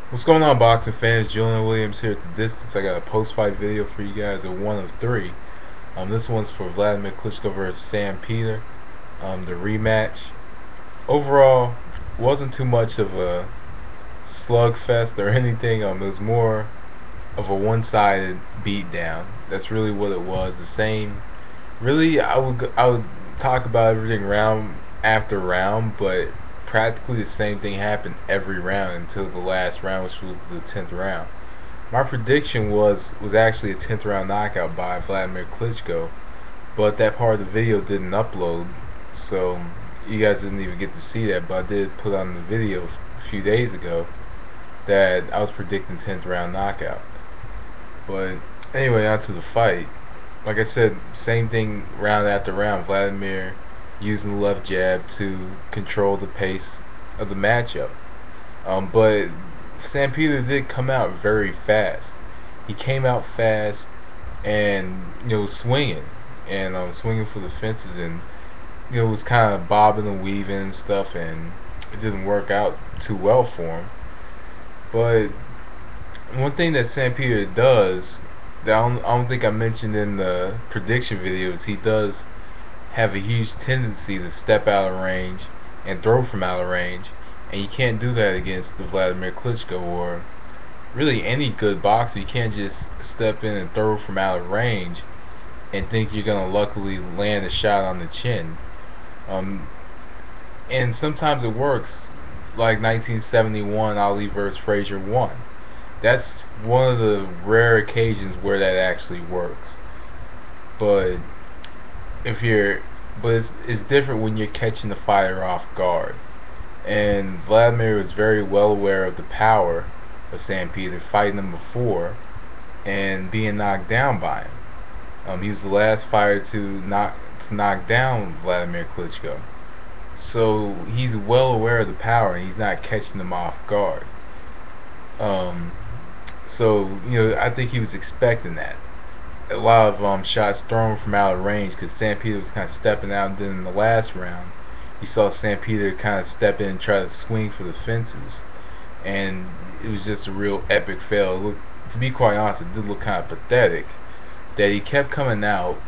What's going on, boxing fans? Julian Williams here at the distance. I got a post-fight video for you guys, a one of three. This one's for Wladimir Klitschko versus Sam Peter, the rematch. Overall, wasn't too much of a slugfest or anything. It was more of a one-sided beatdown. That's really what it was. The same. Really, I would talk about everything round after round, but practically the same thing happened every round until the last round, which was the 10th round. My prediction was actually a 10th round knockout by Wladimir Klitschko, but that part of the video didn't upload, so you guys didn't even get to see that. But I did put on the video a few days ago that I was predicting 10th round knockout. But anyway, on to the fight. Like I said, same thing round after round. Wladimir using the left jab to control the pace of the matchup. But Sam Peter did come out very fast. He came out fast and swinging and swinging for the fences, and was kind of bobbing and weaving and stuff, and it didn't work out too well for him. But one thing that Sam Peter does that I don't think I mentioned in the prediction videos, he does have a huge tendency to step out of range and throw from out of range, and you can't do that against the Wladimir Klitschko or really any good boxer. You can't just step in and throw from out of range and think you're gonna luckily land a shot on the chin. Um, and sometimes it works, like 1971 Ali versus Frazier won. That's one of the rare occasions where that actually works. But if you're, but it's different when you're catching the fighter off guard. And Wladimir was very well aware of the power of Sam Peter, fighting him before and being knocked down by him. He was the last fighter to knock down Wladimir Klitschko. So he's well aware of the power, and he's not catching them off guard. Um, so I think he was expecting that. A lot of shots thrown from out of range because Sam Peter was kind of stepping out. And then in the last round, you saw Sam Peter kind of step in and try to swing for the fences, and it was just a real epic fail. To be quite honest, it did look kind of pathetic that he kept coming out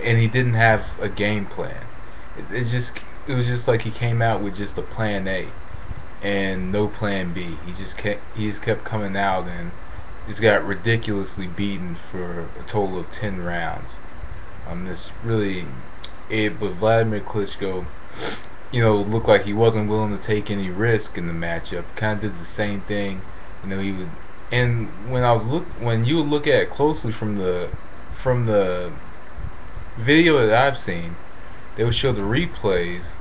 and he didn't have a game plan. It was just like he came out with just a plan A and no plan B. He just kept coming out and just got ridiculously beaten for a total of 10 rounds. This really it, but Wladimir Klitschko, looked like he wasn't willing to take any risk in the matchup. Kind of did the same thing, he would. And when you would look at it closely from the video that I've seen, they would show the replays,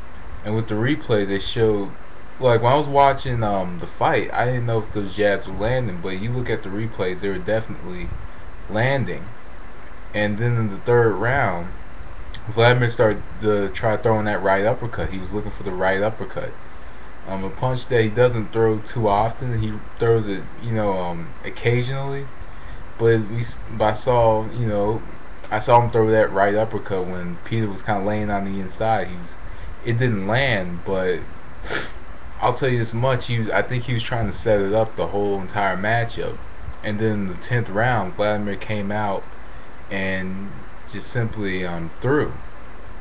and with the replays they showed, like when I was watching the fight, I didn't know if those jabs were landing, but you look at the replays, they were definitely landing. And then in the third round, Wladimir started to try throwing that right uppercut. He was looking for the right uppercut. A punch that he doesn't throw too often. He throws it, occasionally. But I saw him throw that right uppercut when Peter was kind of laying on the inside. It didn't land, but I'll tell you this much: I think he was trying to set it up the whole entire matchup. And then the 10th round, Wladimir came out and just simply threw.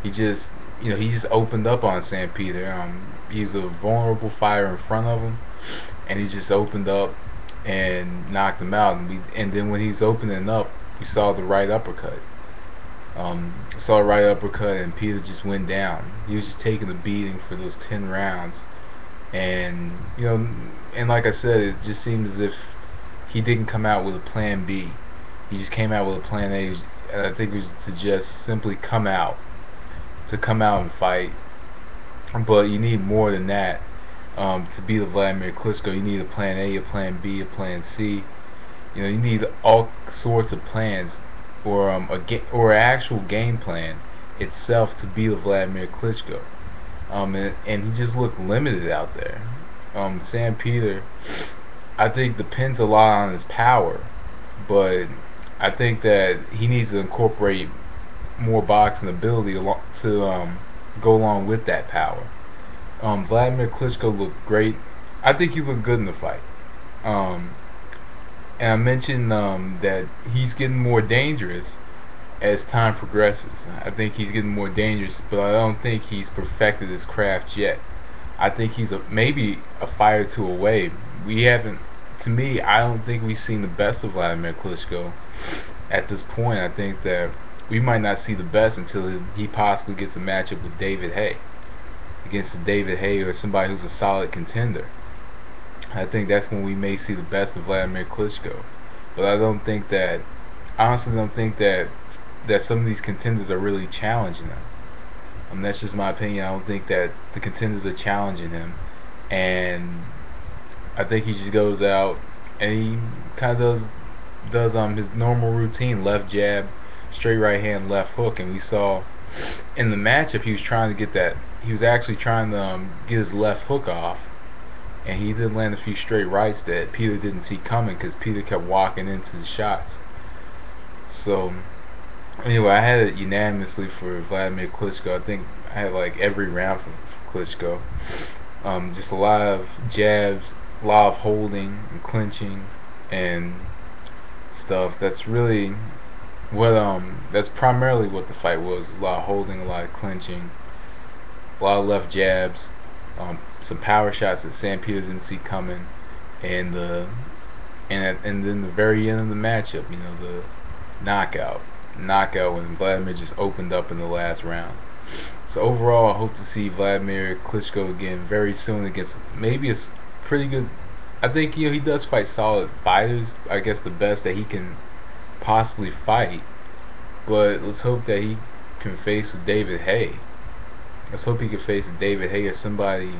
He just opened up on Sam Peter. He was a vulnerable fighter in front of him, and he just opened up and knocked him out. And then when he was opening up, we saw the right uppercut. Saw a right uppercut, and Peter just went down. He was just taking the beating for those 10 rounds, and and like I said, it just seems as if he didn't come out with a plan B. He just came out with a plan A, and I think it was to just simply come out and fight. But you need more than that to beat Wladimir Klitschko. You need a plan A, a plan B, a plan C. You need all sorts of plans, or or an actual game plan itself to beat Wladimir Klitschko. And he just looked limited out there. Sam Peter, I think, depends a lot on his power, but I think that he needs to incorporate more boxing ability to go along with that power. Wladimir Klitschko looked great. I think he looked good in the fight. Um, and I mentioned that he's getting more dangerous as time progresses. I think he's getting more dangerous, but I don't think he's perfected his craft yet. I think he's maybe a fight or two away. We haven't, to me, I don't think we've seen the best of Wladimir Klitschko at this point. I think that we might not see the best until he possibly gets a matchup with David Haye, against David Haye or somebody who's a solid contender. I think that's when we may see the best of Wladimir Klitschko. But I don't think that, I honestly don't think that some of these contenders are really challenging him. That's just my opinion. I don't think that the contenders are challenging him, and I think he just goes out and he kind of does his normal routine: left jab, straight right hand, left hook. And we saw in the matchup he was trying to get that. He was actually trying to get his left hook off, and he did land a few straight rights that Peter didn't see coming because Peter kept walking into the shots. So anyway, I had it unanimously for Wladimir Klitschko. I think I had like every round for Klitschko. Just a lot of jabs, a lot of holding and clinching and stuff. That's really what that's primarily what the fight was. A lot of holding, a lot of clinching, a lot of left jabs, some power shots that Sam Peter didn't see coming, and and then the very end of the matchup, the knockout when Wladimir just opened up in the last round. So overall, I hope to see Wladimir Klitschko again very soon against maybe a pretty good. I think he does fight solid fighters. I guess the best that he can possibly fight. But let's hope that he can face David Haye. Let's hope he can face David Haye or somebody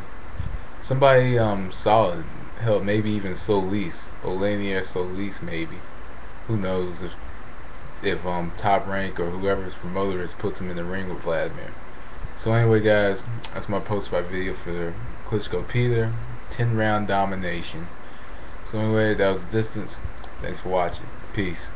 solid. Hell, maybe even Solis, Wladimir Solis, maybe. Who knows if Top Rank or whoever's promoter is puts him in the ring with Wladimir. So anyway, guys, that's my post-fight video for Klitschko Peter, 10-round domination. So anyway, that was Distance. Thanks for watching. Peace.